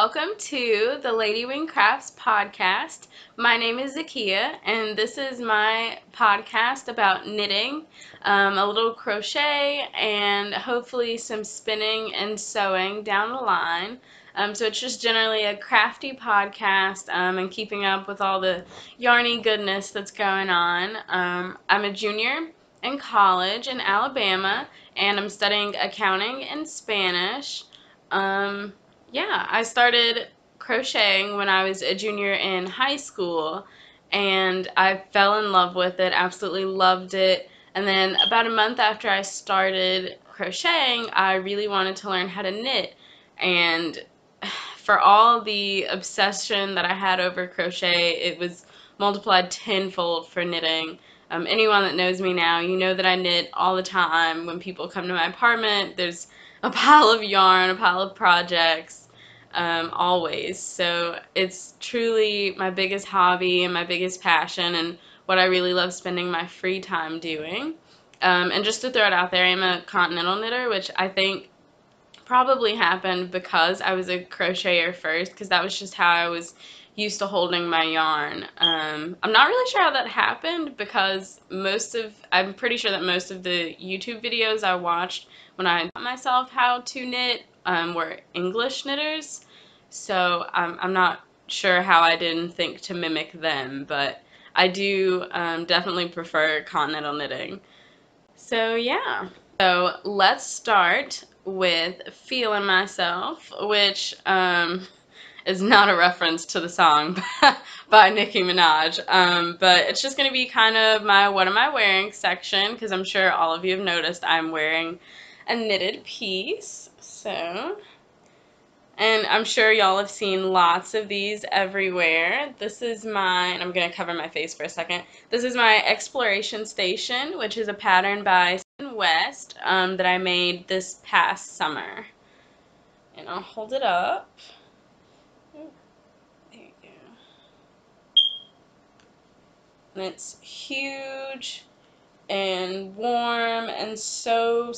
welcome to the Ladywing Crafts podcast. My name is Zakia, and this is my podcast about knitting, a little crochet, and hopefully some spinning and sewing down the line. So it's just generally a crafty podcast and keeping up with all the yarny goodness that's going on. I'm a junior in college in Alabama, and I'm studying accounting and Spanish. Yeah, I started crocheting when I was a junior in high school, and I fell in love with it, absolutely loved it. And then about a month after I started crocheting, I really wanted to learn how to knit. And for all the obsession that I had over crochet, it was multiplied tenfold for knitting. Anyone that knows me now, you know that I knit all the time. When people come to my apartment, there's a pile of yarn, a pile of projects, always. So it's truly my biggest hobby and my biggest passion and what I really love spending my free time doing. And just to throw it out there, I'm a continental knitter, which I think probably happened because I was a crocheter first, because that was just how I was used to holding my yarn. I'm not really sure how that happened because I'm pretty sure that most of the YouTube videos I watched when I taught myself how to knit were English knitters. So I'm not sure how I didn't think to mimic them, but I do definitely prefer continental knitting. So yeah. So let's start with Feelin Myself, which is not a reference to the song by Nicki Minaj, but it's just going to be kind of my what am I wearing section, because I'm sure all of you have noticed I'm wearing a knitted piece. So, and I'm sure y'all have seen lots of these everywhere. This is and I'm going to cover my face for a second. This is my Exploration Station, which is a pattern by West that I made this past summer. And I'll hold it up. Ooh, there you go. And it's huge and warm and so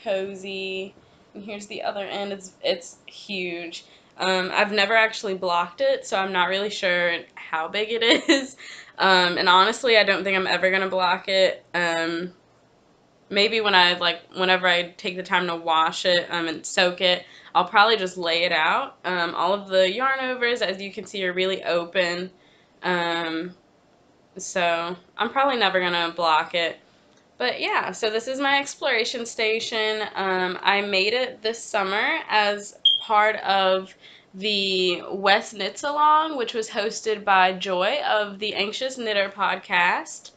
cozy. And here's the other end. It's huge. I've never actually blocked it, so I'm not really sure how big it is. And honestly, I don't think I'm ever gonna block it. Maybe whenever I take the time to wash it and soak it, I'll probably just lay it out. All of the yarn overs, as you can see, are really open. So I'm probably never gonna block it. But yeah, so this is my Exploration Station. I made it this summer as part of the West Knits Along, which was hosted by Joy of the Anxious Knitter podcast.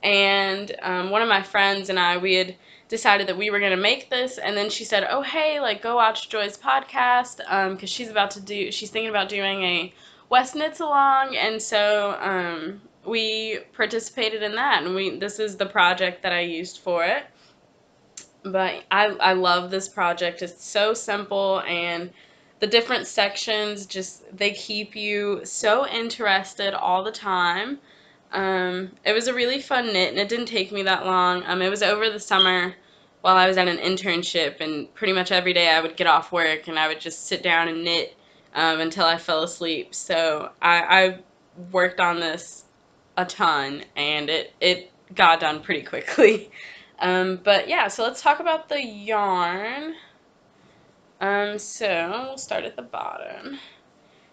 And one of my friends and we had decided that we were going to make this, and then she said, oh hey, like, go watch Joy's podcast, because she's thinking about doing a West Knits Along, and so we participated in that, and this is the project that I used for it. But I love this project. It's so simple, and the different sections they keep you so interested all the time. It was a really fun knit, and it didn't take me that long. It was over the summer while I was at an internship, and pretty much every day I would get off work and I would just sit down and knit until I fell asleep. So I worked on this a ton, and it got done pretty quickly. But yeah, so let's talk about the yarn. So we'll start at the bottom.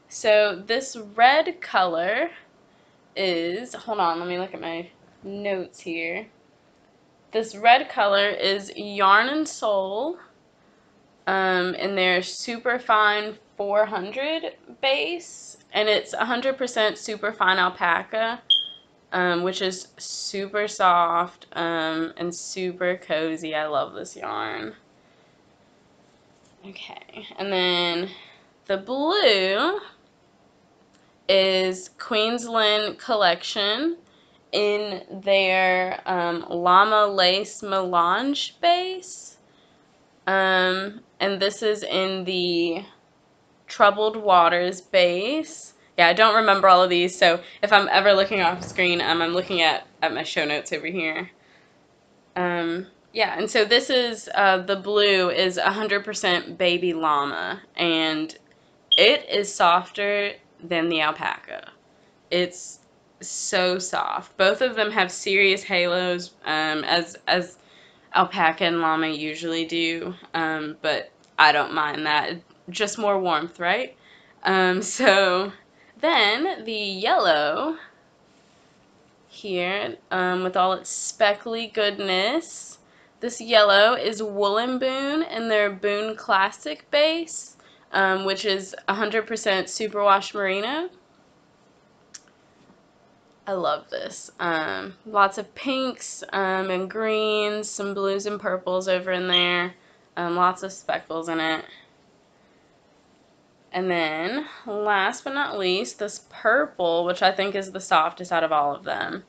So this red color is, hold on, let me look at my notes here. This red color is Yarn and Soul in their Superfine 400 base, and it's 100% Superfine alpaca, which is super soft and super cozy. I love this yarn. Okay, and then the blue is Queensland collection in their Llama lace Melange base, and this is in the Troubled Waters base. Yeah, I don't remember all of these, so if I'm ever looking off screen, I'm looking at my show notes over here. Yeah, and so this is the blue is 100% baby llama, and it is softer than the alpaca. It's so soft. Both of them have serious halos, as alpaca and llama usually do, but I don't mind that. Just more warmth, right? So then the yellow here, with all its speckly goodness. This yellow is Woolen Boon in their Boon Classic base, which is 100% superwash merino. I love this. Lots of pinks and greens, some blues and purples over in there, lots of speckles in it. And then, last but not least, this purple, which I think is the softest out of all of them.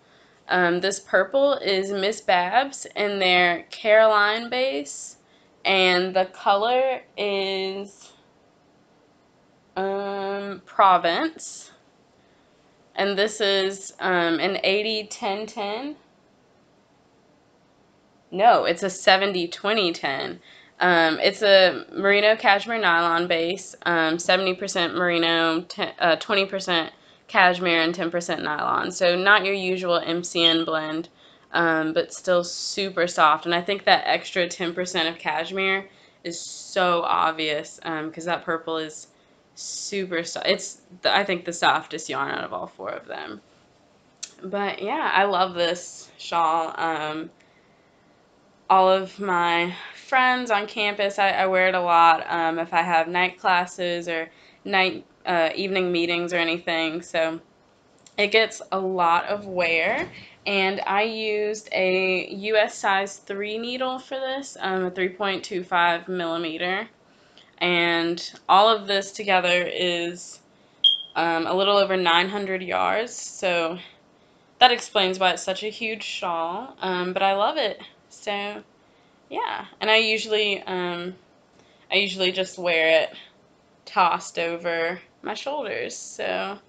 This purple is Miss Babs in their Caroline base, and the color is Provence. And this is an 80-10-10. No, it's a 70-20-10. It's a merino cashmere nylon base, 70% merino, 20% cashmere, and 10% nylon. So not your usual MCN blend, but still super soft. And I think that extra 10% of cashmere is so obvious, because that purple is super soft. It's, I think, the softest yarn out of all four of them. But yeah, I love this shawl. All of my friends on campus, I wear it a lot if I have night classes or night evening meetings or anything. So it gets a lot of wear, and I used a US size 3 needle for this, a 3.25 millimeter, and all of this together is a little over 900 yards, so that explains why it's such a huge shawl, but I love it. So yeah, and I usually just wear it tossed over my shoulders. So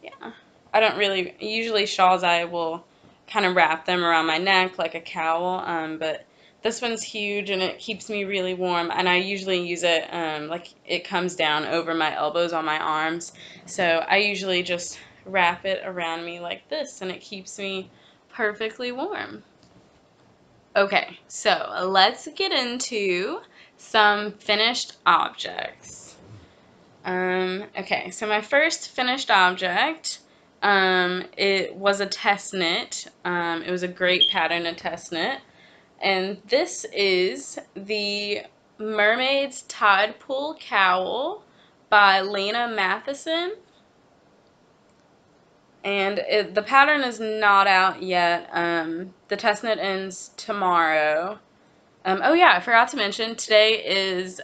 yeah, I don't really, usually shawls I will kind of wrap them around my neck like a cowl, but this one's huge and it keeps me really warm, and I usually use it like it comes down over my elbows on my arms, so I usually just wrap it around me like this, and it keeps me perfectly warm. Okay, so let's get into some finished objects. Okay, so my first finished object, it was a test knit. It was a great pattern, a test knit. And this is the Mermaid's Tide Pool Cowl by Lena Mathisson. And the pattern is not out yet. The test knit ends tomorrow. Oh yeah, I forgot to mention, today is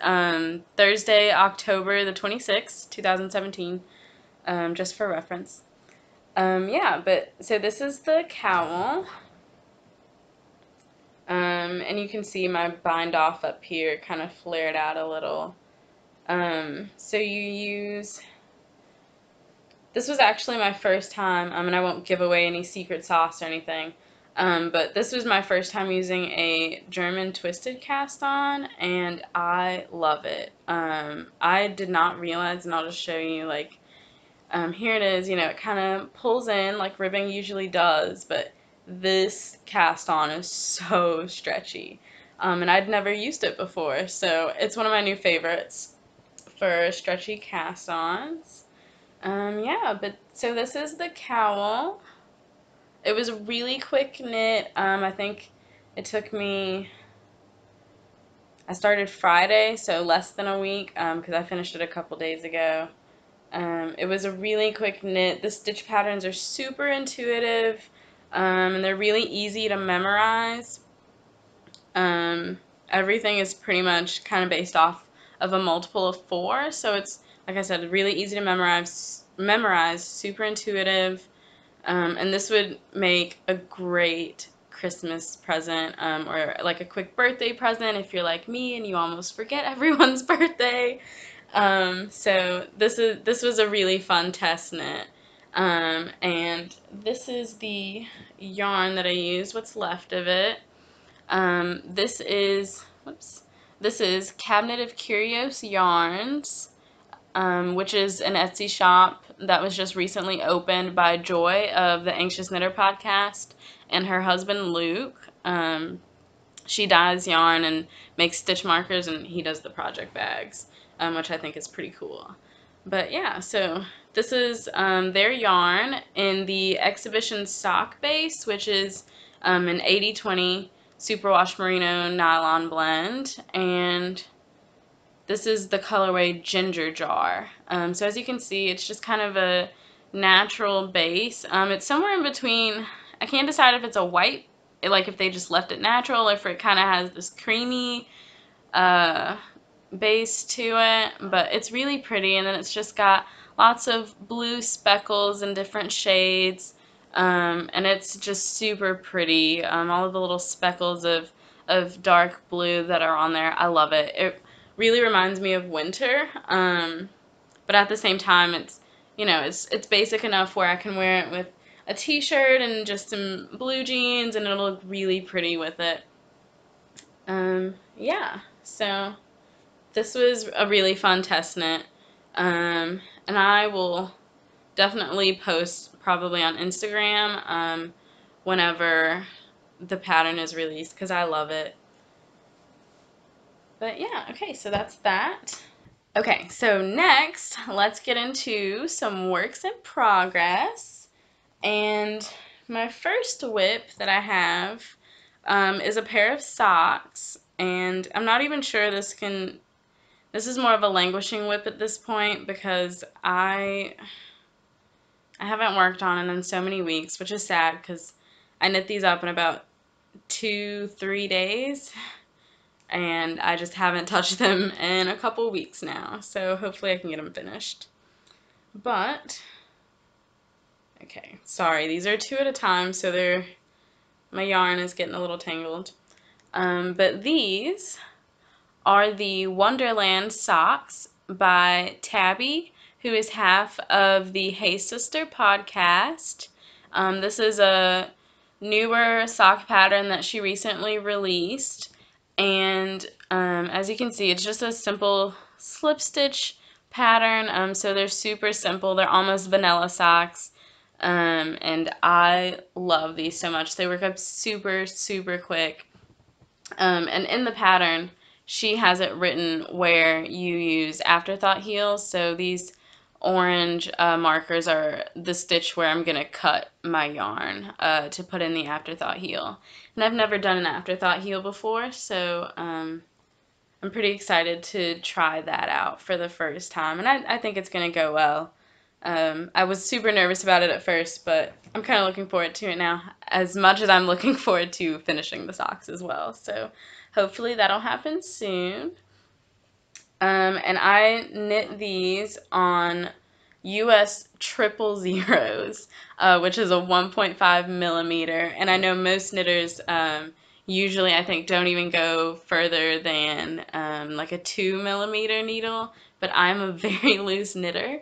Thursday, October the 26th, 2017, just for reference. Yeah, but so this is the cowl. And you can see my bind off up here kind of flared out a little. So you use... This was actually my first time, and I won't give away any secret sauce or anything, but this was my first time using a German twisted cast on, and I love it. I did not realize, and I'll just show you, like, here it is, you know, it kind of pulls in like ribbing usually does, but this cast on is so stretchy, and I'd never used it before, so it's one of my new favorites for stretchy cast ons. Yeah, but so this is the cowl. It was a really quick knit. I think it took me, I started Friday, so less than a week, because I finished it a couple days ago. It was a really quick knit. The stitch patterns are super intuitive, and they're really easy to memorize. Everything is pretty much kind of based off of a multiple of 4, so it's, like I said, really easy to memorize, super intuitive, and this would make a great Christmas present, or like a quick birthday present if you're like me and you almost forget everyone's birthday. So this was a really fun test knit, and this is the yarn that I used, what's left of it. This is Cabinet of Curios yarns, which is an Etsy shop that was just recently opened by Joy of the Anxious Knitter podcast and her husband Luke. She dyes yarn and makes stitch markers, and he does the project bags, which I think is pretty cool. But yeah, so this is their yarn in the exhibition sock base, which is an 80-20 superwash merino nylon blend, and this is the colorway Ginger Jar. So as you can see, it's just kind of a natural base. It's somewhere in between. I can't decide if it's a white, like if they just left it natural, or if it kind of has this creamy base to it, but it's really pretty, and then it's just got lots of blue speckles in different shades, and it's just super pretty. All of the little speckles of dark blue that are on there, I love it. It really reminds me of winter, but at the same time, it's, you know, it's basic enough where I can wear it with a t-shirt and just some blue jeans, and it'll look really pretty with it. Yeah, so this was a really fun test knit, and I will definitely post probably on Instagram whenever the pattern is released, because I love it. But yeah, okay, so that's that. Okay, so next, let's get into some works in progress. And my first whip that I have is a pair of socks, and I'm not even sure this is more of a languishing whip at this point, because I haven't worked on it in so many weeks, which is sad because I knit these up in about 2-3 days, and I just haven't touched them in a couple weeks now, so hopefully I can get them finished. But okay, sorry, these are 2 at a time, so my yarn is getting a little tangled. But these are the Wonderland socks by Tabby, who is half of the Hey Sister podcast. This is a newer sock pattern that she recently released, and as you can see, it's just a simple slip stitch pattern. So they're super simple. They're almost vanilla socks. And I love these so much. They work up super, super quick. And in the pattern, she has it written where you use afterthought heels. So these orange markers are the stitch where I'm going to cut my yarn to put in the afterthought heel. And I've never done an afterthought heel before, so I'm pretty excited to try that out for the first time. And I think it's going to go well. I was super nervous about it at first, but I'm kind of looking forward to it now, as much as I'm looking forward to finishing the socks as well. So hopefully that'll happen soon. And I knit these on US 000s, which is a 1.5 millimeter. And I know most knitters usually, I think, don't even go further than like a 2 millimeter needle, but I'm a very loose knitter.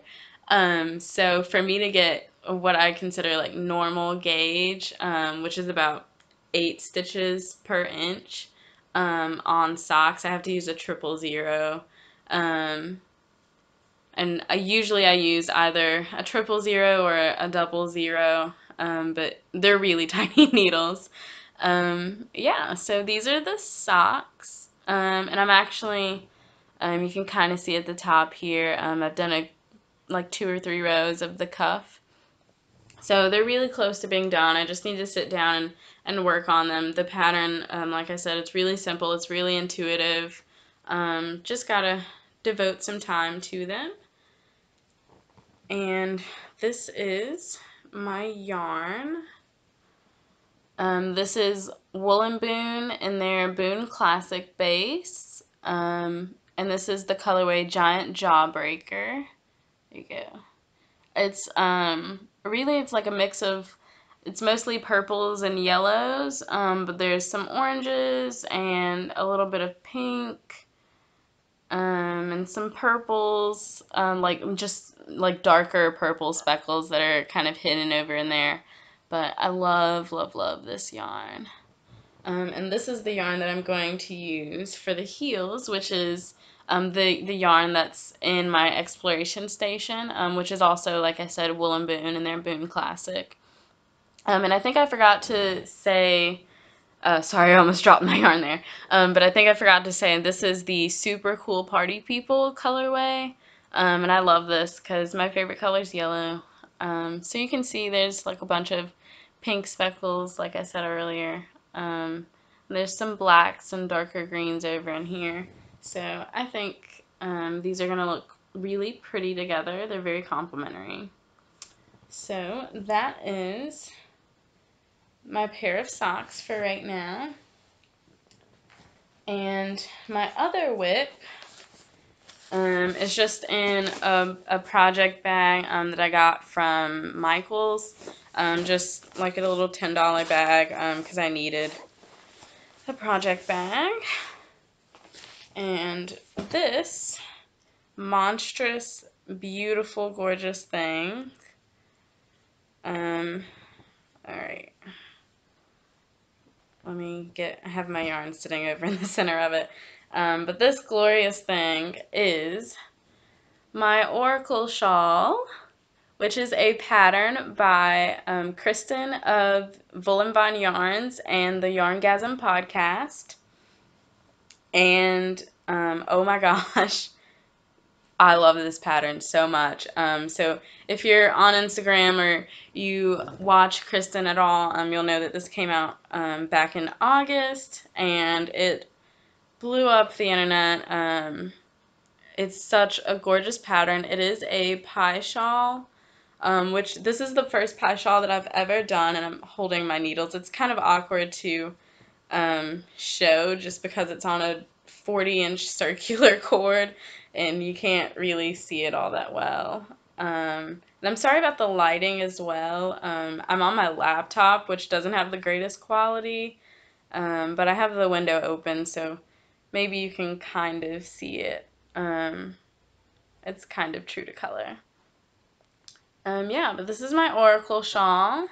So for me to get what I consider like normal gauge, which is about 8 stitches per inch on socks, I have to use a 000. And I use either a 000 or a 00, but they're really tiny needles. Yeah, so these are the socks, and I'm actually, you can kind of see at the top here, I've done like 2 or 3 rows of the cuff. So they're really close to being done. I just need to sit down and work on them. The pattern, like I said, it's really simple. It's really intuitive. Just gotta devote some time to them. And this is my yarn. This is Woolen Boon in their Boon Classic base. And this is the colorway Giant Jawbreaker. There you go. It's really, it's like a mix of, it's mostly purples and yellows, but there's some oranges and a little bit of pink, and some purples, like just like darker purple speckles that are kind of hidden over in there. But I love, love, love this yarn. And this is the yarn that I'm going to use for the heels, which is the yarn that's in my exploration station, which is also, like I said, Woolen Boon and their Boon Classic. And I think I forgot to say, sorry, I almost dropped my yarn there. But I think I forgot to say this is the Super Cool Party People colorway. And I love this because my favorite color is yellow. So you can see there's like a bunch of pink speckles, like I said earlier. There's some blacks and darker greens over in here. So I think these are going to look really pretty together. They're very complementary. So that is my pair of socks for right now. And my other whip is just in a project bag that I got from Michael's, just like a little $10 bag because I needed a project bag. And this monstrous, beautiful, gorgeous thing, alright, I have my yarn sitting over in the center of it. But this glorious thing is my Oracle shawl, which is a pattern by Kristin of Woolen Yarns and the Yarngasm podcast. And oh my gosh, I love this pattern so much. So if you're on Instagram or you watch Kristin at all, you'll know that this came out back in August, and it blew up the internet. It's such a gorgeous pattern. It is a pie shawl, which this is the first pie shawl that I've ever done, and I'm holding my needles. It's kind of awkward to show just because it's on a 40-inch circular cord and you can't really see it all that well. And I'm sorry about the lighting as well. I'm on my laptop, which doesn't have the greatest quality, but I have the window open, so maybe you can kind of see it. It's kind of true to color. Yeah, but this is my Oracle shawl,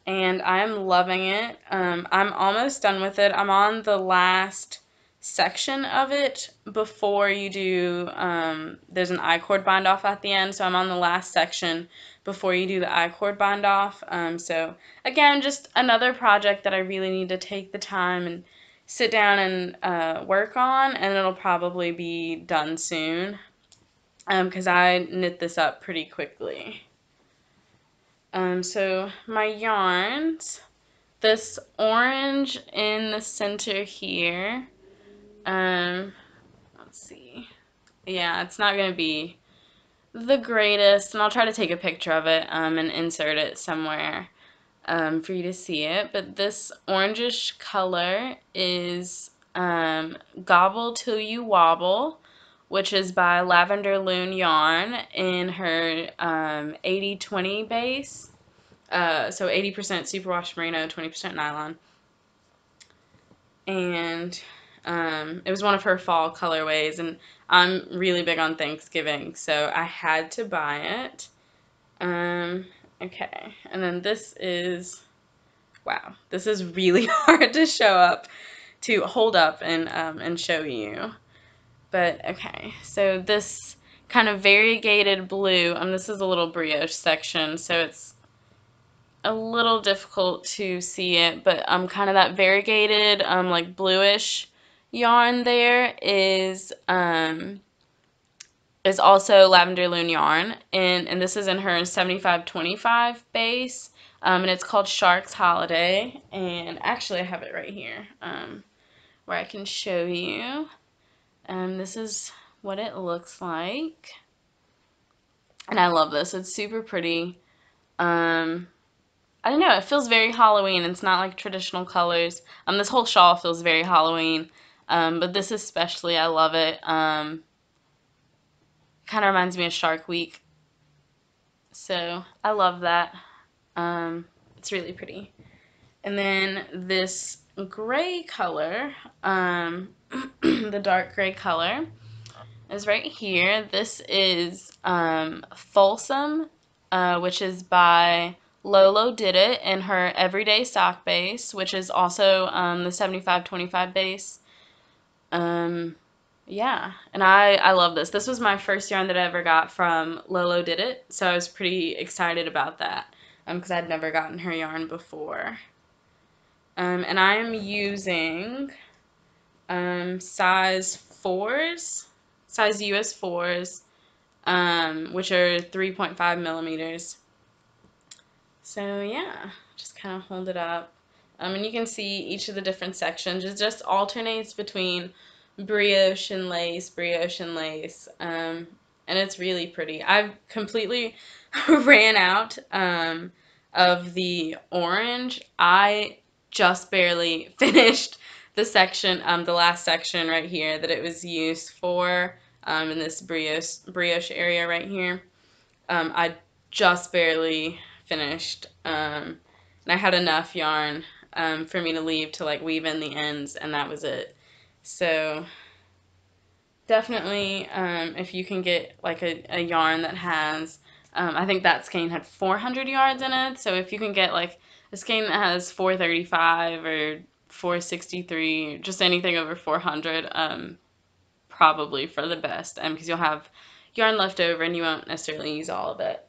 and I'm loving it. I'm almost done with it. I'm on the last section of it before you do, there's an I-cord bind off at the end, so I'm on the last section before you do the I-cord bind off. So again, just another project that I really need to take the time and sit down and work on, and it'll probably be done soon because I knit this up pretty quickly. So my yarns, this orange in the center here, let's see, yeah, it's not going to be the greatest, and I'll try to take a picture of it and insert it somewhere for you to see it, but this orangish color is Gobble Till You Wobble, which is by Lavender Lune yarn in her 80-20 base, so 80% superwash merino, 20% nylon, and it was one of her fall colorways, and I'm really big on Thanksgiving, so I had to buy it. Okay, and then this is, wow, this is really hard to hold up and show you. But okay, so this kind of variegated blue, this is a little brioche section, so it's a little difficult to see it, but kind of that variegated like bluish yarn there is also Lavender Lune yarn, and this is in her 75-25 base, and it's called Shark's Holiday, and actually I have it right here where I can show you. This is what it looks like, and I love this. It's super pretty. I don't know, it feels very Halloween. It's not like traditional colors. This whole shawl feels very Halloween, but this especially, I love it. Kind of reminds me of Shark Week, so I love that. It's really pretty. And then this gray color, the dark gray color, is right here. This is Folsom, which is by Lolo did it in her Everyday Sock base, which is also the 75-25 base. yeah, and I love this. This was my first yarn that I ever got from Lolo Did It, so I was pretty excited about that because I'd never gotten her yarn before. And I am using size 4s, size US 4s, which are 3.5 millimeters. So yeah, just kind of hold it up. And you can see each of the different sections. It just alternates between brioche and lace, and it's really pretty. I've completely ran out of the orange. I just barely finished the section, the last section right here that it was used for, in this brioche area right here. I just barely finished, and I had enough yarn for me to leave to like weave in the ends, and that was it. So definitely, if you can get like a yarn that has, I think that skein had 400 yards in it, so if you can get like a skein that has 435 or 463, just anything over 400, probably for the best, because you'll have yarn left over and you won't necessarily use all of it.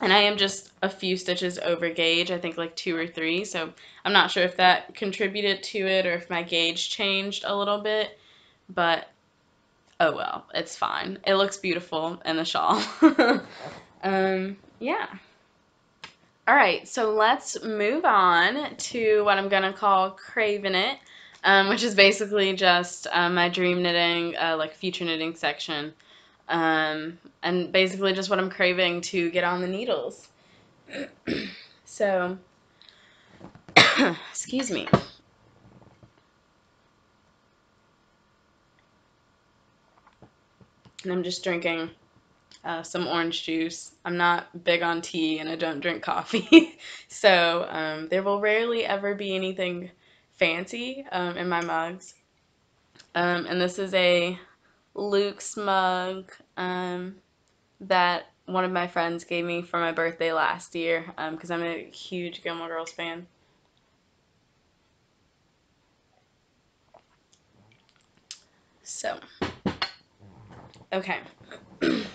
And I am just a few stitches over gauge, I think like 2 or 3, so I'm not sure if that contributed to it or if my gauge changed a little bit, but oh well, it's fine. It looks beautiful in the shawl. Yeah. Alright, so let's move on to what I'm going to call Cravin It, which is basically just my dream knitting, like future knitting section. And basically just what I'm craving to get on the needles. So, excuse me. And I'm just drinking some orange juice. I'm not big on tea and I don't drink coffee. So there will rarely ever be anything fancy in my mugs. And this is a Luke's mug that one of my friends gave me for my birthday last year because I'm a huge Gilmore Girls fan. So, okay.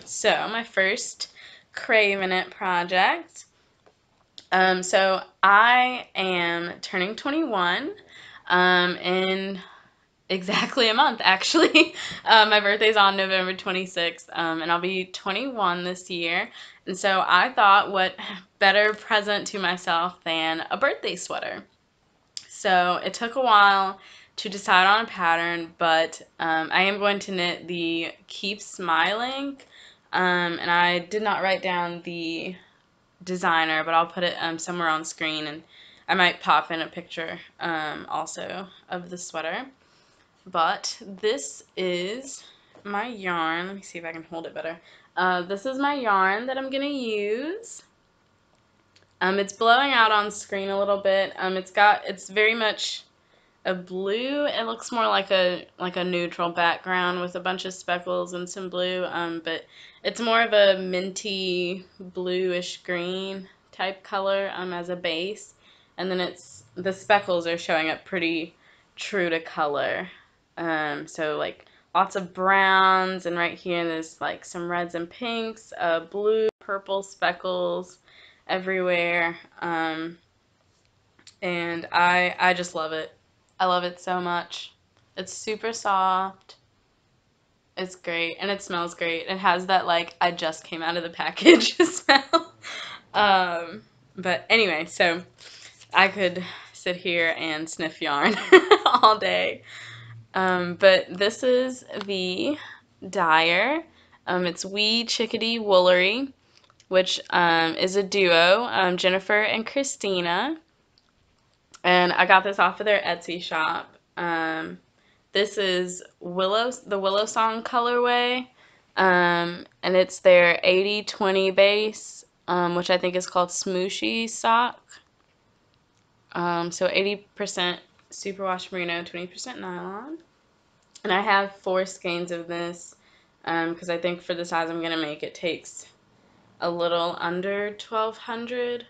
So, my first Cravin It project. So I am turning 21 in exactly a month, actually. My birthday's on November 26th, and I'll be 21 this year. And so I thought, what better present to myself than a birthday sweater? So it took a while to decide on a pattern, but I am going to knit the Keep Smiling, and I did not write down the designer, but I'll put it somewhere on screen, and I might pop in a picture also of the sweater. But this is my yarn. Let me see if I can hold it better. This is my yarn that I'm going to use. It's blowing out on screen a little bit. It's very much a blue. It looks more like a neutral background with a bunch of speckles and some blue, but it's more of a minty bluish green type color as a base, and then the speckles are showing up pretty true to color. So like lots of browns, and right here there's like some reds and pinks, blue, purple speckles everywhere, and I just love it. I love it so much. It's super soft. It's great, and it smells great. It has that like I just came out of the package smell. But anyway, so I could sit here and sniff yarn all day. But this is the dyer. It's We Chickadee Woolery, which is a duo, Jennifer and Christina. And I got this off of their Etsy shop. This is the Willow Song colorway, and it's their 80-20 base, which I think is called Smooshy Sock. So 80% superwash merino, 20% nylon. And I have 4 skeins of this because I think for the size I'm going to make it takes a little under 1,200.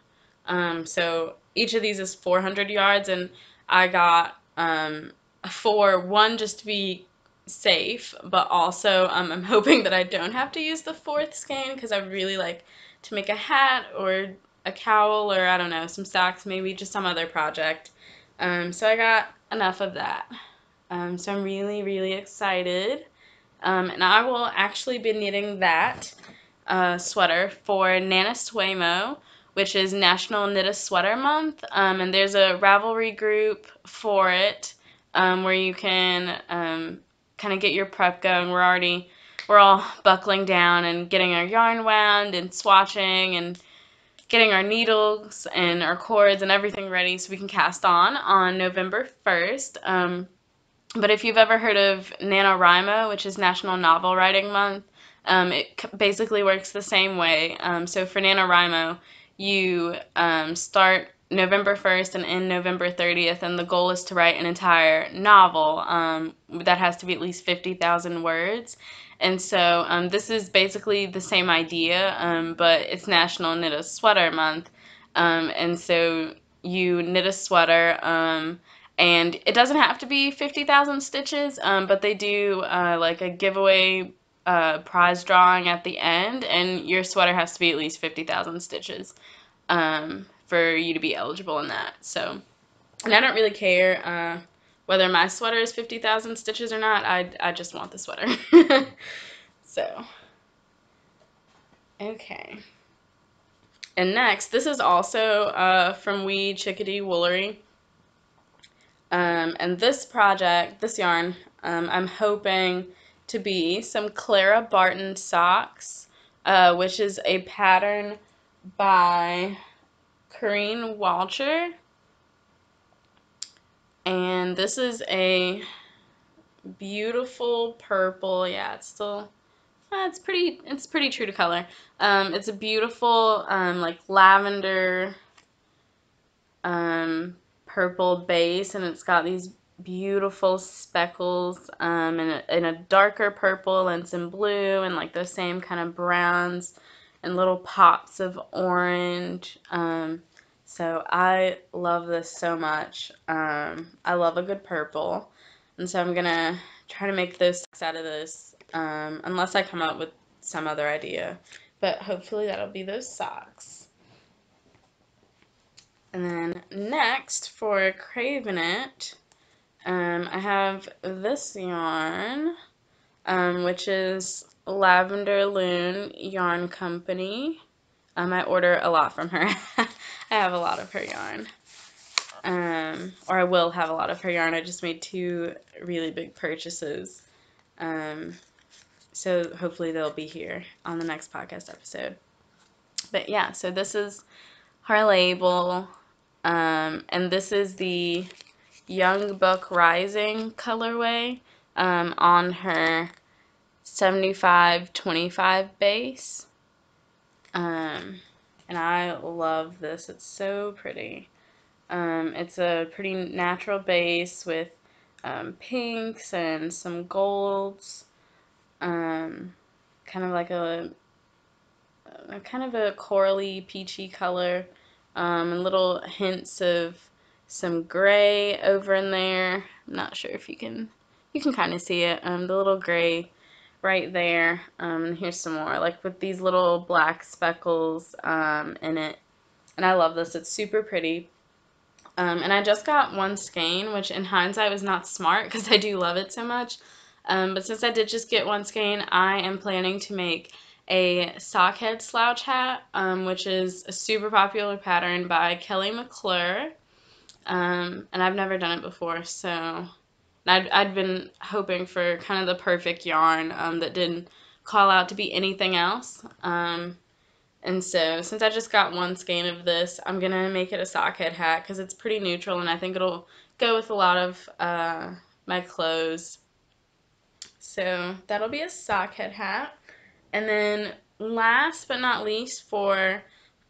So each of these is 400 yards, and I got one just to be safe, but also I'm hoping that I don't have to use the fourth skein because I really like to make a hat or a cowl or I don't know, some socks, maybe just some other project. So I got enough of that. So I'm really, really excited. And I will actually be knitting that sweater for NaNoWriMo, which is National Knit a Sweater Month. And there's a Ravelry group for it where you can kind of get your prep going. We're all buckling down and getting our yarn wound and swatching and getting our needles and our cords and everything ready so we can cast on November 1st. But if you've ever heard of NaNoWriMo, which is National Novel Writing Month, it basically works the same way. So for NaNoWriMo, you start November 1st and end November 30th, and the goal is to write an entire novel that has to be at least 50,000 words. And so this is basically the same idea, but it's National Knit a Sweater Month. And so you knit a sweater, and it doesn't have to be 50,000 stitches, but they do like a giveaway prize drawing at the end, and your sweater has to be at least 50,000 stitches for you to be eligible in that. So, and I don't really care whether my sweater is 50,000 stitches or not. I just want the sweater. So, okay. And next, this is also from Chickadee Woolery. And this project, this yarn, I'm hoping to be some Clara Barton socks, which is a pattern by Corinne Walcher. And this is a beautiful purple. Yeah, it's still, it's pretty true to color. It's a beautiful, like lavender, purple base, and it's got these beautiful speckles in a darker purple and some blue and like those same kind of browns and little pops of orange. So I love this so much. I love a good purple, and so I'm gonna try to make those socks out of this unless I come up with some other idea, but hopefully that'll be those socks. And then next for Cravin It, I have this yarn, which is Lavender Lune Yarn Company. I order a lot from her. I have a lot of her yarn. Or I will have a lot of her yarn. I just made 2 really big purchases. So hopefully they'll be here on the next podcast episode. But yeah, so this is her label. And this is the Young Buck Rising colorway on her 75-25 base. And I love this. It's so pretty. It's a pretty natural base with pinks and some golds. Kind of like a corally, peachy color. And little hints of some gray over in there. I'm not sure if you can kind of see it. The little gray right there. Here's some more, like with these little black speckles in it. And I love this. It's super pretty. And I just got 1 skein, which in hindsight was not smart because I do love it so much. But since I did just get 1 skein, I am planning to make a sockhead slouch hat, which is a super popular pattern by Kelly McClure, and I've never done it before, so I'd been hoping for kind of the perfect yarn that didn't call out to be anything else, and so since I just got 1 skein of this, I'm gonna make it a sockhead hat because it's pretty neutral and I think it'll go with a lot of my clothes. So that'll be a sockhead hat. And then last but not least for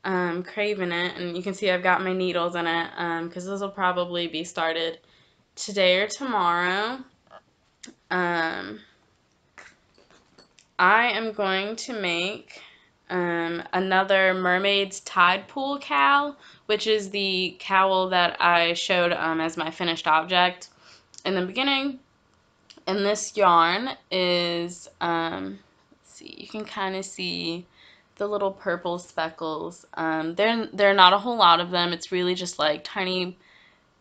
Cravin It, and you can see I've got my needles in it because this will probably be started today or tomorrow. I am going to make another Mermaid's Tide Pool cowl, which is the cowl that I showed as my finished object in the beginning. And this yarn is, let's see, you can kind of see the little purple speckles. There are not a whole lot of them. It's really just like tiny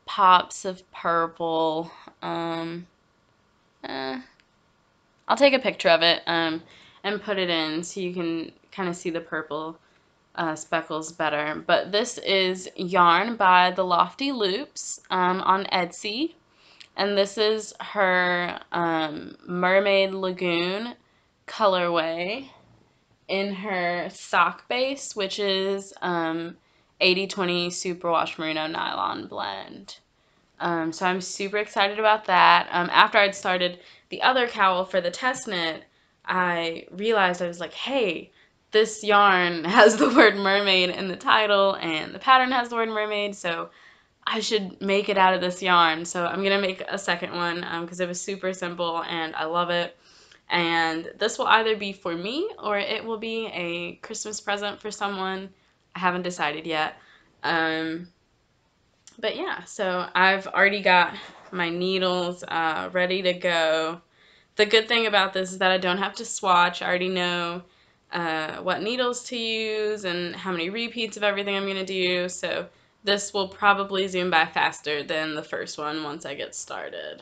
pops of purple. I'll take a picture of it and put it in so you can kind of see the purple speckles better. But this is yarn by the Lofty Loops on Etsy. And this is her Mermaid Lagoon colorway in her sock base, which is 80/20 Superwash Merino Nylon blend. So I'm super excited about that. After I'd started the other cowl for the test knit, I realized, I was like, hey, this yarn has the word mermaid in the title and the pattern has the word mermaid, so I should make it out of this yarn. So I'm going to make a second one because it was super simple and I love it. And this will either be for me or it will be a Christmas present for someone. I haven't decided yet. But yeah, so I've already got my needles ready to go. The good thing about this is that I don't have to swatch. I already know what needles to use and how many repeats of everything I'm going to do. So this will probably zoom by faster than the first one once I get started.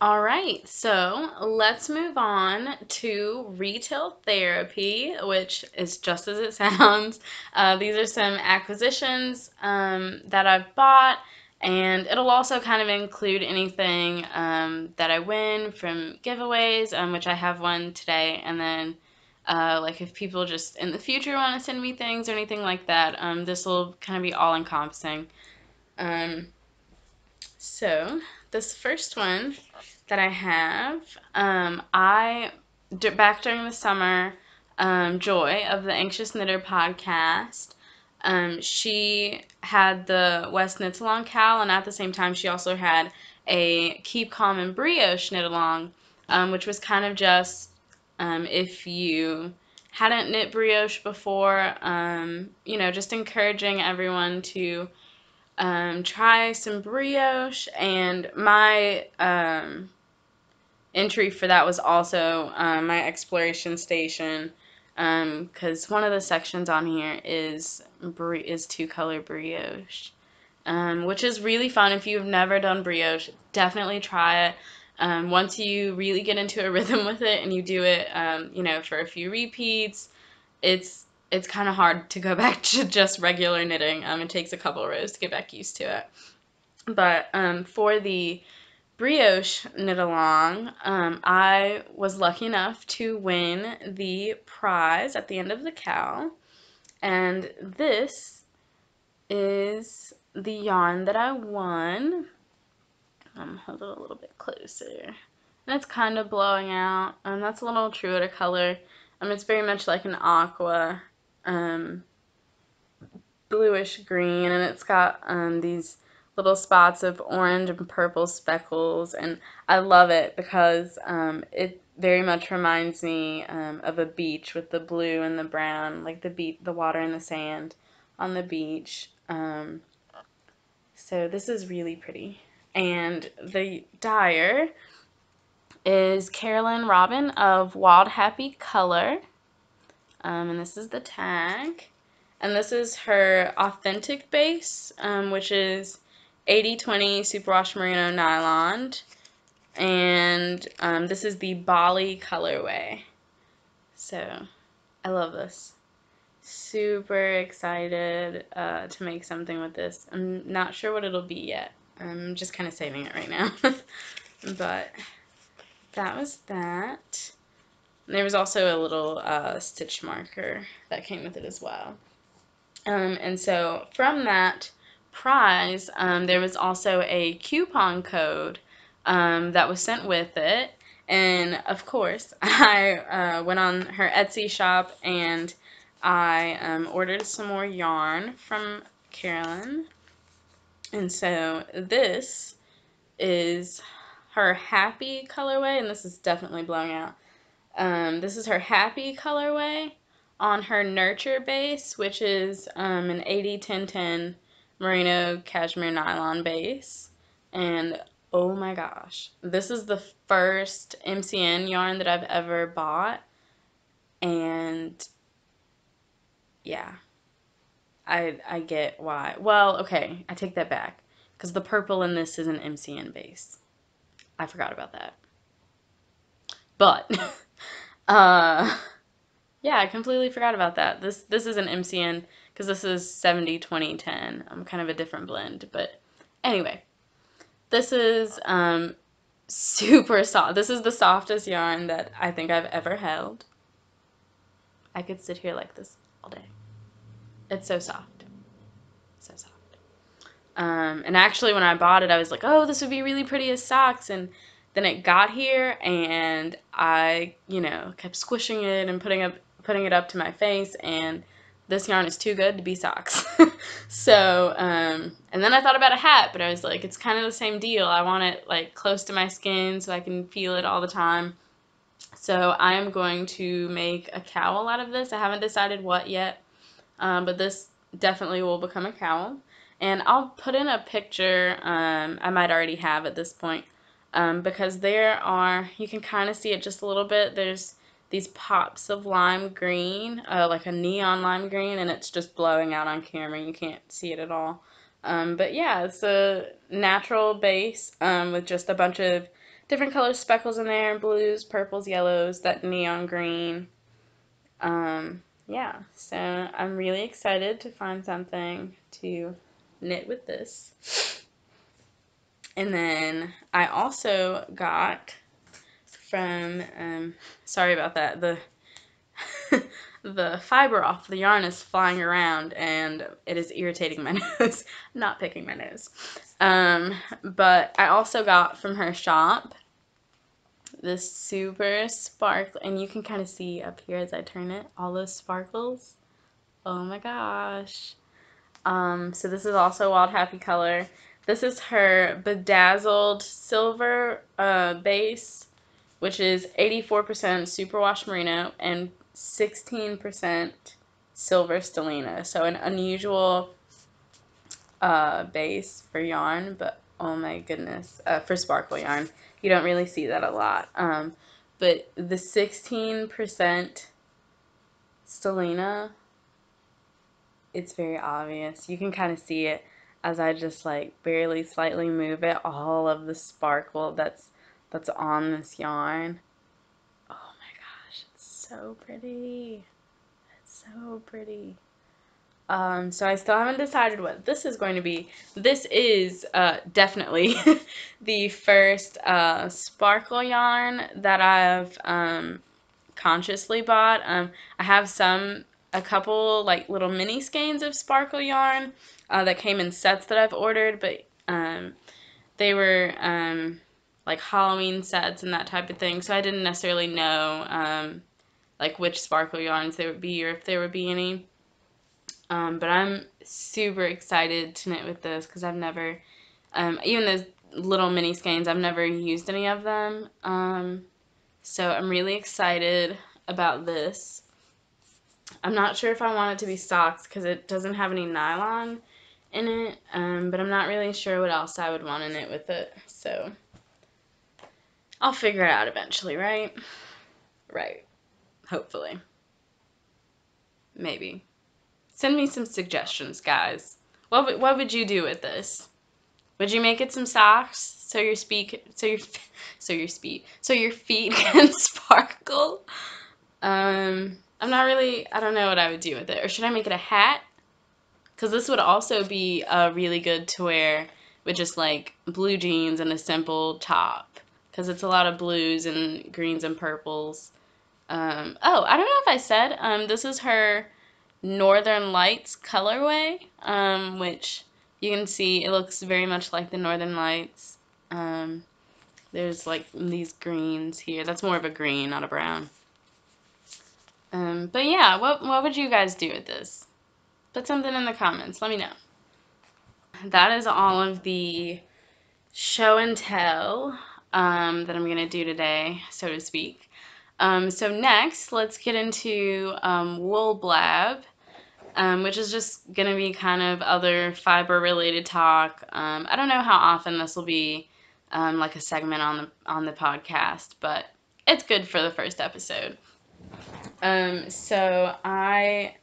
All right, so let's move on to retail therapy, which is just as it sounds. These are some acquisitions that I've bought, and it'll also kind of include anything that I win from giveaways, which I have one today, and then like if people just in the future want to send me things or anything like that, this will kind of be all-encompassing. So this first one that I have, back during the summer, Joy of the Anxious Knitter podcast, she had the West Knits Along cowl, and at the same time she also had a Keep Calm and Brioche knit along, which was kind of just if you hadn't knit brioche before, you know, just encouraging everyone to try some brioche. And my entry for that was also my exploration station, because one of the sections on here is two-color brioche, which is really fun. If you've never done brioche, definitely try it. Once you really get into a rhythm with it and you do it, you know, for a few repeats, it's kind of hard to go back to just regular knitting. It takes a couple rows to get back used to it. But for the brioche knit along, I was lucky enough to win the prize at the end of the cowl, and this is the yarn that I won. Hold it a little bit closer, and it's kind of blowing out. That's a little truer to color. It's very much like an aqua bluish green, and it's got these little spots of orange and purple speckles, and I love it because it very much reminds me of a beach with the blue and the brown, like the water and the sand on the beach. So this is really pretty. And the dyer is Carolyn Robin of Wild Happy Color, and this is the tag. And this is her authentic base, which is 80/20 Superwash Merino Nylon. And this is the Bali colorway. So I love this. Super excited to make something with this. I'm not sure what it'll be yet. I'm just kind of saving it right now. But that was that. And there was also a little stitch marker that came with it as well. And so from that prize, there was also a coupon code that was sent with it. And of course, I went on her Etsy shop and I ordered some more yarn from Carolyn. And so this is her Happy colorway, and this is definitely blowing out. This is her Happy colorway on her Nurture base, which is an 80/10/10 merino cashmere nylon base. And Oh my gosh. This is the first MCN yarn that I've ever bought, and yeah, I get why. Well, okay, I take that back, because the purple in this is an MCN base. I forgot about that. But, yeah, I completely forgot about that. This is an MCN, because this is 70, 20, 10. Kind of a different blend, but anyway. This is super soft. This is the softest yarn that I think I've ever held. I could sit here like this all day. It's so soft. So soft. And actually when I bought it, I was like, oh, this would be really pretty as socks. And then it got here and I, kept squishing it and putting it up to my face, and this yarn is too good to be socks. So, and then I thought about a hat, but I was like, it's kind of the same deal. I want it like close to my skin so I can feel it all the time. So I'm going to make a cowl out of this. I haven't decided what yet, but this definitely will become a cowl. And I'll put in a picture, I might already have at this point, because you can kind of see it just a little bit. There's these pops of lime green, like a neon lime green, and it's just blowing out on camera. You can't see it at all. But yeah, it's a natural base with just a bunch of different color speckles in there, blues, purples, yellows, that neon green. Yeah, so I'm really excited to find something to knit with this. And then I also got from, sorry about that, the fiber off the yarn is flying around and it is irritating my nose. I'm not picking my nose. But I also got from her shop this super sparkle, and you can kind of see up here as I turn it, all those sparkles. Oh my gosh. So this is also Wild Happy color. This is her bedazzled silver base, which is 84% superwash merino and 16% silver stellina. So an unusual base for yarn, but oh my goodness, for sparkle yarn. You don't really see that a lot. But the 16% stellina, it's very obvious. You can kind of see it as I just like barely slightly move it, all of the sparkle that's on this yarn. Oh my gosh, it's so pretty. It's so pretty. So I still haven't decided what this is going to be. This is definitely the first sparkle yarn that I've consciously bought. I have a couple like little mini skeins of sparkle yarn that came in sets that I've ordered, but they were like Halloween sets and that type of thing, so I didn't necessarily know like which sparkle yarns there would be or if there would be any. But I'm super excited to knit with this because I've never, even those little mini skeins, I've never used any of them. So I'm really excited about this. I'm not sure if I want it to be socks because it doesn't have any nylon in it, but I'm not really sure what else I would want to knit with it. So I'll figure it out eventually, right? Right. Hopefully. Maybe. Send me some suggestions, guys. What would you do with this? Would you make it some socks so your feet can sparkle? I'm not really, I don't know what I would do with it. Or should I make it a hat? Because this would also be really good to wear with just like blue jeans and a simple top. Because it's a lot of blues and greens and purples. Oh, I don't know if I said, this is her Northern Lights colorway, which you can see it looks very much like the Northern Lights. There's like these greens here. That's more of a green, not a brown. But yeah, what would you guys do with this? Put something in the comments. Let me know. That is all of the show and tell that I'm going to do today, so to speak. So next, let's get into wool blab, which is just going to be kind of other fiber-related talk. I don't know how often this will be. like a segment on the podcast, but it's good for the first episode. So I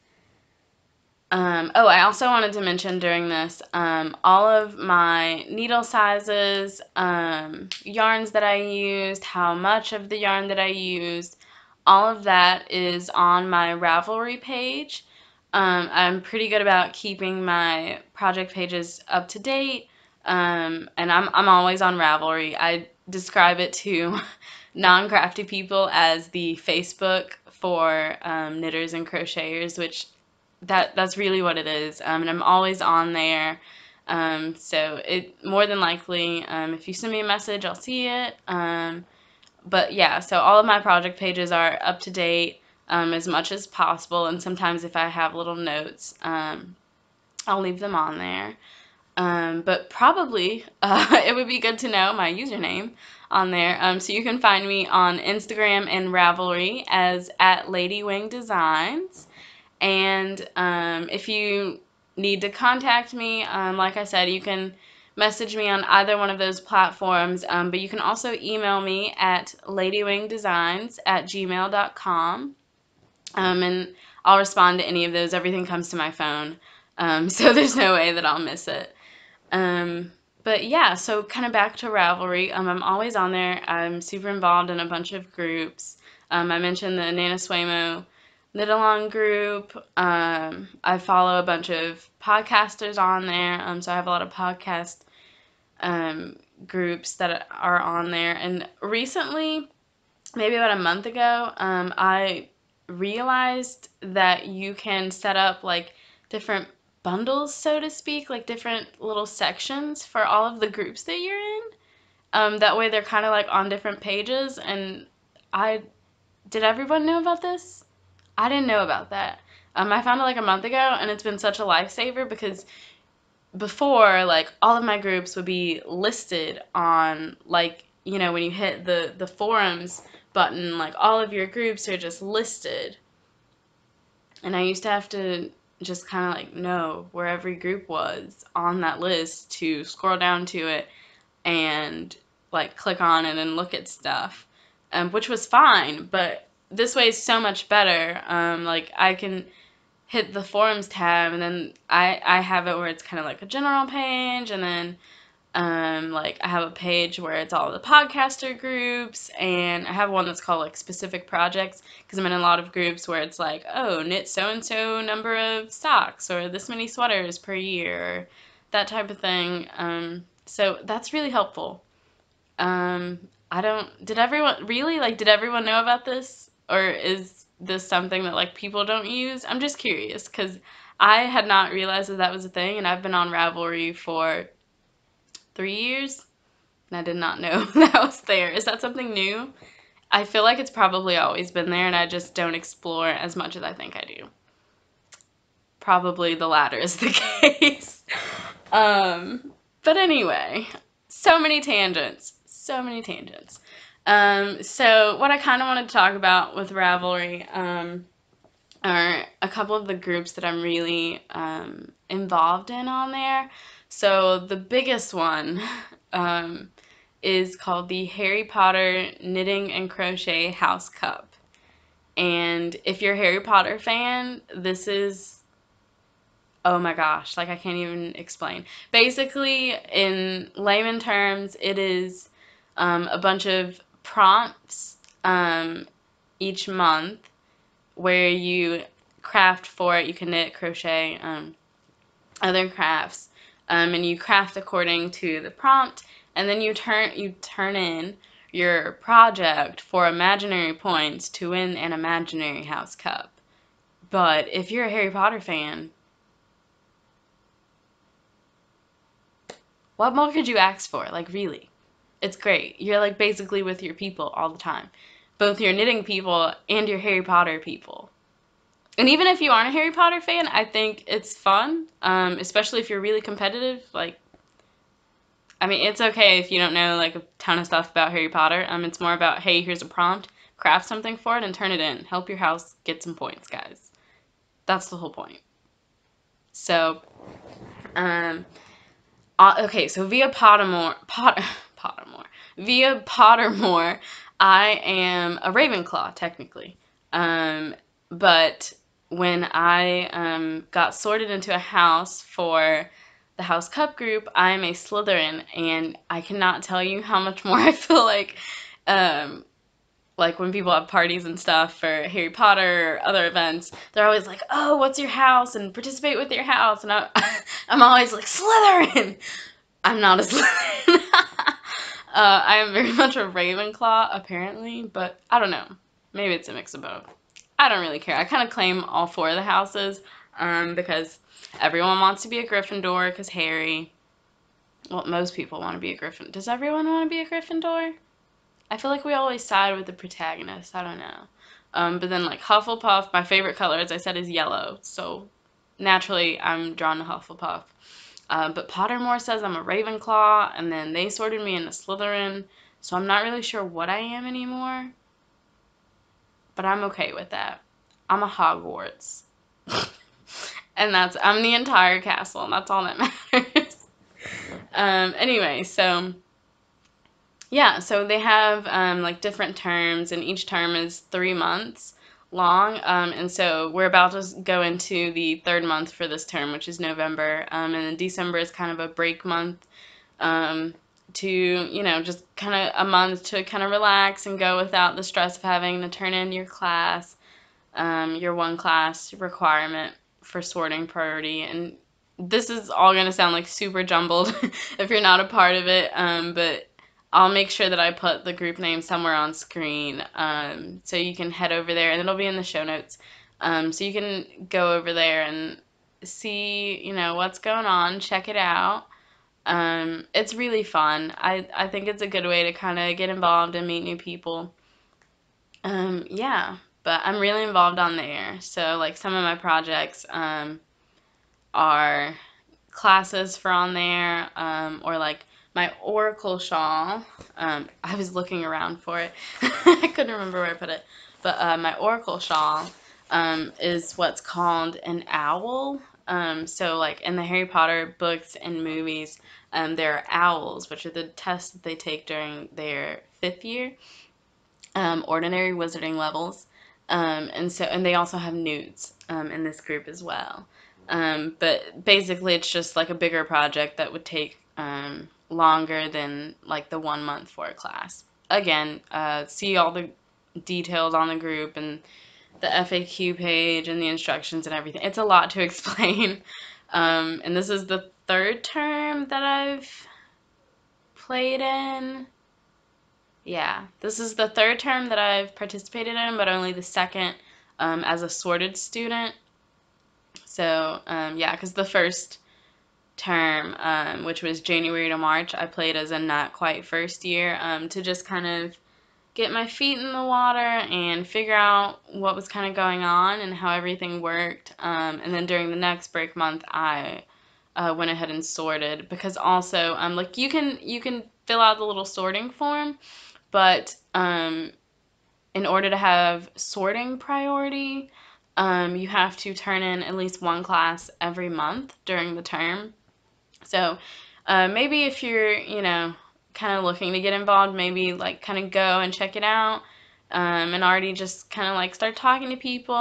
also wanted to mention during this, all of my needle sizes, yarns that I used, how much of the yarn that I used, all of that is on my Ravelry page. I'm pretty good about keeping my project pages up to date, and I'm always on Ravelry. I describe it to non-crafty people as the Facebook for knitters and crocheters, which that's really what it is. And I'm always on there. So it more than likely, if you send me a message, I'll see it. But yeah, so all of my project pages are up to date as much as possible. And sometimes if I have little notes, I'll leave them on there. But probably it would be good to know my username on there. So you can find me on Instagram and Ravelry as @Ladywing Designs. And if you need to contact me, like I said, you can message me on either one of those platforms, but you can also email me at ladywingdesigns@gmail.com, and I'll respond to any of those. Everything comes to my phone, so there's no way that I'll miss it. But yeah, so kind of back to Ravelry. I'm always on there. I'm super involved in a bunch of groups. I mentioned the Nana Swamo knit along group. I follow a bunch of podcasters on there. So I have a lot of podcast groups that are on there. And recently, maybe about a month ago, I realized that you can set up like different bundles, so to speak, like different little sections for all of the groups that you're in. That way they're kind of like on different pages. And did everyone know about this? I didn't know about that. I found it like a month ago, and it's been such a lifesaver because before, like, all of my groups would be listed on, like, you know, when you hit the forums button, like, all of your groups are just listed. And I used to have to just kind of, like, know where every group was on that list to scroll down to it and, like, click on it and look at stuff, which was fine, but this way is so much better. Like, I can hit the forums tab, and then I have it where it's kind of like a general page, and then like I have a page where it's all the podcaster groups, and I have one that's called like specific projects, because I'm in a lot of groups where it's like, oh, knit so-and-so number of socks, or this many sweaters per year, or that type of thing. So that's really helpful. Did everyone know about this? Or is this something that like people don't use? I'm just curious because I had not realized that was a thing, and I've been on Ravelry for 3 years, and I did not know that was there. Is that something new? I feel like it's probably always been there, and I just don't explore as much as I think I do. Probably the latter is the case. But anyway, so many tangents. So many tangents. So what I kind of wanted to talk about with Ravelry are a couple of the groups that I'm really involved in on there. So the biggest one is called the Harry Potter Knitting and Crochet House Cup. And if you're a Harry Potter fan, this is, oh my gosh, like I can't even explain. Basically, in layman terms, it is a bunch of prompts each month where you craft for it. You can knit, crochet, other crafts, and you craft according to the prompt, and then you turn in your project for imaginary points to win an imaginary house cup. But if you're a Harry Potter fan, what more could you ask for? Like, really? It's great. You're like basically with your people all the time. Both your knitting people and your Harry Potter people. And even if you aren't a Harry Potter fan, I think it's fun, especially if you're really competitive. Like, I mean, it's okay if you don't know like a ton of stuff about Harry Potter. It's more about, hey, here's a prompt, craft something for it, and turn it in. Help your house get some points, guys. That's the whole point. So, okay, so via Pottermore, Pottermore. Via Pottermore, I am a Ravenclaw, technically. But when I got sorted into a house for the House Cup group, I'm a Slytherin, and I cannot tell you how much more I feel like when people have parties and stuff for Harry Potter or other events, they're always like, "Oh, what's your house?" and participate with your house, and I'm always like, Slytherin. I'm not a Slytherin. I am very much a Ravenclaw, apparently, but I don't know. Maybe it's a mix of both. I don't really care. I kind of claim all four of the houses, because everyone wants to be a Gryffindor, because Harry, well, most people want to be a Gryffindor. Does everyone want to be a Gryffindor? I feel like we always side with the protagonist. I don't know. But then, like, Hufflepuff, my favorite color, as I said, is yellow. So, naturally, I'm drawn to Hufflepuff. But Pottermore says I'm a Ravenclaw, and then they sorted me into Slytherin, so I'm not really sure what I am anymore. But I'm okay with that. I'm a Hogwarts. And I'm the entire castle, and that's all that matters. Anyway, so yeah, so they have like different terms, and each term is 3 months long. And so we're about to go into the third month for this term, which is November. And then December is kind of a break month, to, you know, just kind of a month to kind of relax and go without the stress of having to turn in your class, your one class requirement for sorting priority. And this is all going to sound like super jumbled if you're not a part of it, but I'll make sure that I put the group name somewhere on screen, so you can head over there, and it'll be in the show notes, so you can go over there and see, you know, what's going on, check it out. It's really fun. I think it's a good way to kind of get involved and meet new people. Yeah, but I'm really involved on there. So, like, some of my projects are classes for on there, or like my Oracle shawl. I was looking around for it. I couldn't remember where I put it. But my Oracle shawl is what's called an owl. So, like, in the Harry Potter books and movies, there are owls, which are the tests that they take during their 5th year, ordinary wizarding levels. And they also have nudes in this group as well. But basically, it's just like a bigger project that would take longer than like the 1 month for a class. Again, see all the details on the group and the FAQ page and the instructions and everything. It's a lot to explain. And this is the third term that I've played in. Yeah, this is the third term that I've participated in, but only the second as a sorted student. So, yeah, because the first term, which was January to March, I played as a not quite first year, to just kind of get my feet in the water and figure out what was kind of going on and how everything worked. And then during the next break month, I went ahead and sorted, because also, like, you can fill out the little sorting form, but in order to have sorting priority, you have to turn in at least one class every month during the term. So maybe if you're, you know, kind of looking to get involved, maybe like kind of go and check it out, and already just kind of like start talking to people,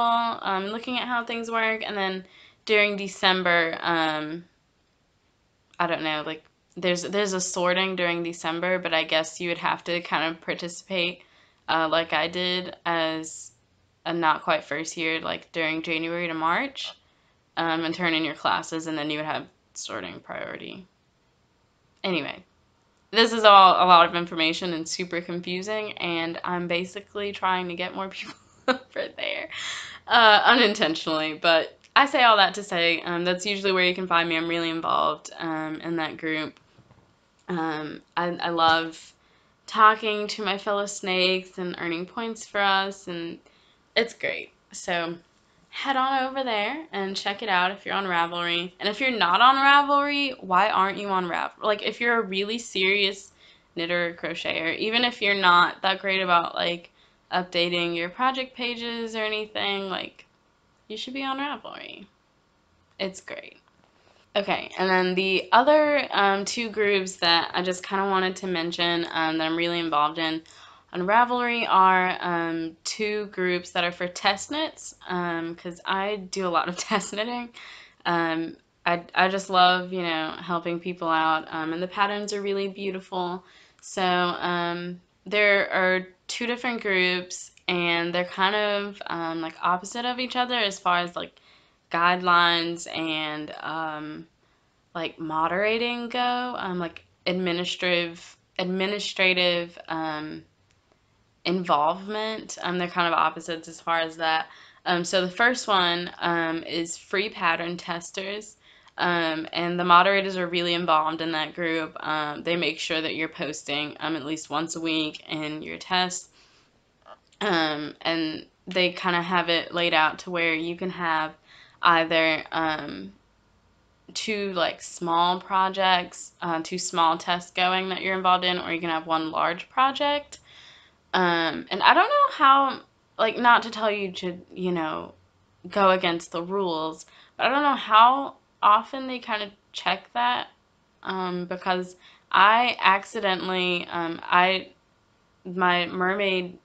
looking at how things work. And then during December, I don't know, like there's a sorting during December, but I guess you would have to kind of participate, like I did as a not quite first year, like during January to March, and turn in your classes, and then you would have sorting priority. Anyway, this is all a lot of information and super confusing, and I'm basically trying to get more people over there, unintentionally, but I say all that to say, that's usually where you can find me. I'm really involved in that group. I love talking to my fellow snakes and earning points for us, and it's great. So head on over there and check it out if you're on Ravelry. And if you're not on Ravelry, why aren't you on Ravelry? Like, if you're a really serious knitter or crocheter, even if you're not that great about, like, updating your project pages or anything, like, you should be on Ravelry. It's great. Okay, and then the other two groups that I just kind of wanted to mention that I'm really involved in on Ravelry are two groups that are for test knits, because I do a lot of test knitting. Um, I just love, helping people out, and the patterns are really beautiful. So there are two different groups, and they're kind of like opposite of each other as far as like guidelines and like moderating go, like administrative involvement. They're kind of opposites as far as that. So the first one is free pattern testers. And the moderators are really involved in that group. They make sure that you're posting at least once a week in your tests. And they kind of have it laid out to where you can have either two like small projects, two small tests going that you're involved in, or you can have one large project. And I don't know how, like, not to tell you to, go against the rules, but I don't know how often they kind of check that, because I accidentally, my mermaid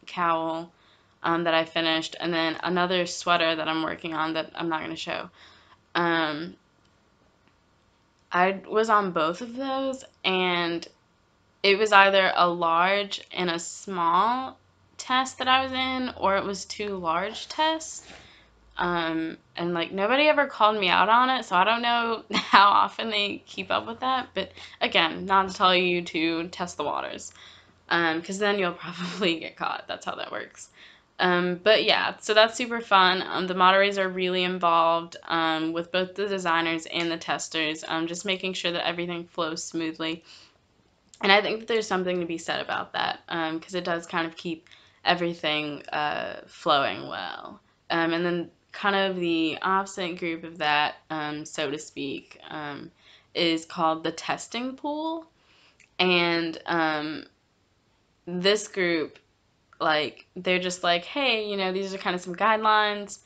cowl, that I finished, and then another sweater that I'm working on that I'm not going to show, I was on both of those, and it was either a large and a small test that I was in, or it was two large tests. And like nobody ever called me out on it, so I don't know how often they keep up with that. But again, not to tell you to test the waters, because then you'll probably get caught. That's how that works. But yeah, so that's super fun. The moderators are really involved with both the designers and the testers, just making sure that everything flows smoothly. And I think that there's something to be said about that, because it does kind of keep everything flowing well. And then kind of the opposite group of that, so to speak, is called the testing pool. And this group, like, they're just like, hey, these are kind of some guidelines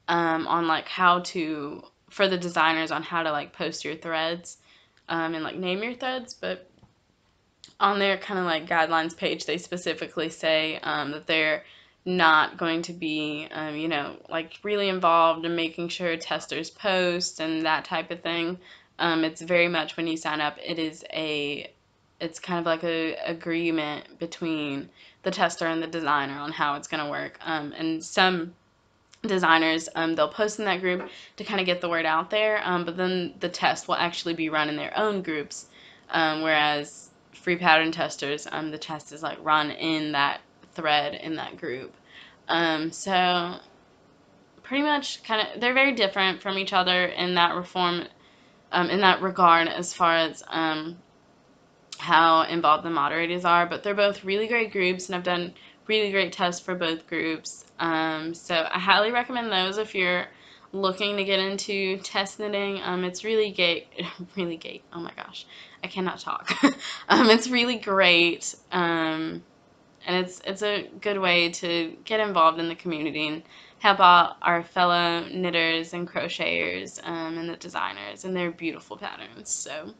on like how to, for the designers on how to like post your threads and like name your threads. But on their kind of like guidelines page, they specifically say that they're not going to be, like really involved in making sure testers post and that type of thing. It's very much when you sign up, it's kind of like a agreement between the tester and the designer on how it's going to work. And some designers, they'll post in that group to kind of get the word out there, but then the test will actually be run in their own groups, whereas free pattern testers, the test is like run in that thread in that group. So pretty much kind of they're very different from each other in that in that regard, as far as how involved the moderators are, but they're both really great groups, and I've done really great tests for both groups. So I highly recommend those if you're looking to get into test knitting. It's really great. Oh my gosh, I cannot talk. It's really great, and it's a good way to get involved in the community and help out our fellow knitters and crocheters, and the designers and their beautiful patterns. So.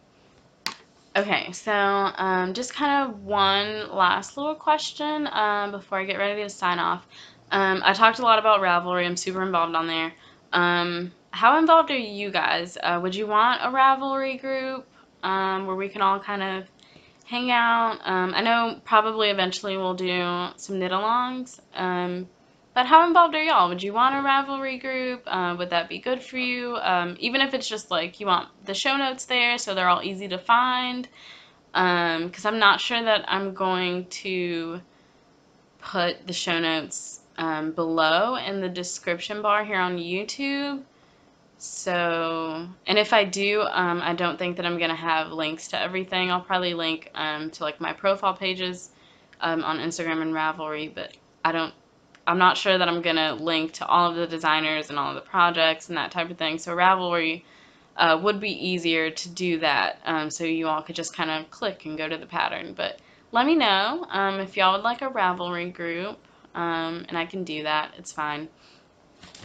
Okay, so just kind of one last little question before I get ready to sign off. I talked a lot about Ravelry. I'm super involved on there. How involved are you guys? Would you want a Ravelry group where we can all kind of hang out? I know probably eventually we'll do some knit-alongs. But how involved are y'all? Would you want a Ravelry group? Would that be good for you? Even if it's just like you want the show notes there so they're all easy to find. Because I'm not sure that I'm going to put the show notes below in the description bar here on YouTube. So, and if I do, I don't think that I'm going to have links to everything. I'll probably link to like my profile pages on Instagram and Ravelry, but I'm not sure that I'm going to link to all of the designers and all of the projects and that type of thing. So Ravelry would be easier to do that, so you all could just kind of click and go to the pattern. But let me know if y'all would like a Ravelry group, and I can do that. It's fine.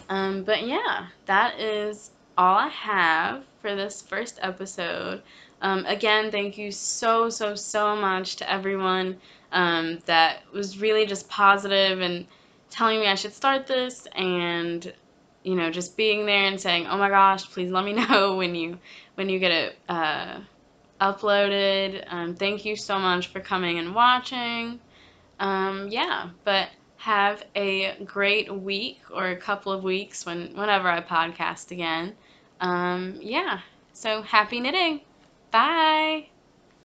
But yeah, that is all I have for this first episode. Again, thank you so, so, so much to everyone that was really just positive and telling me I should start this, and just being there and saying, "Oh my gosh, please let me know when you get it uploaded." Thank you so much for coming and watching. Yeah, but have a great week or a couple of weeks whenever I podcast again. Yeah, so happy knitting. Bye.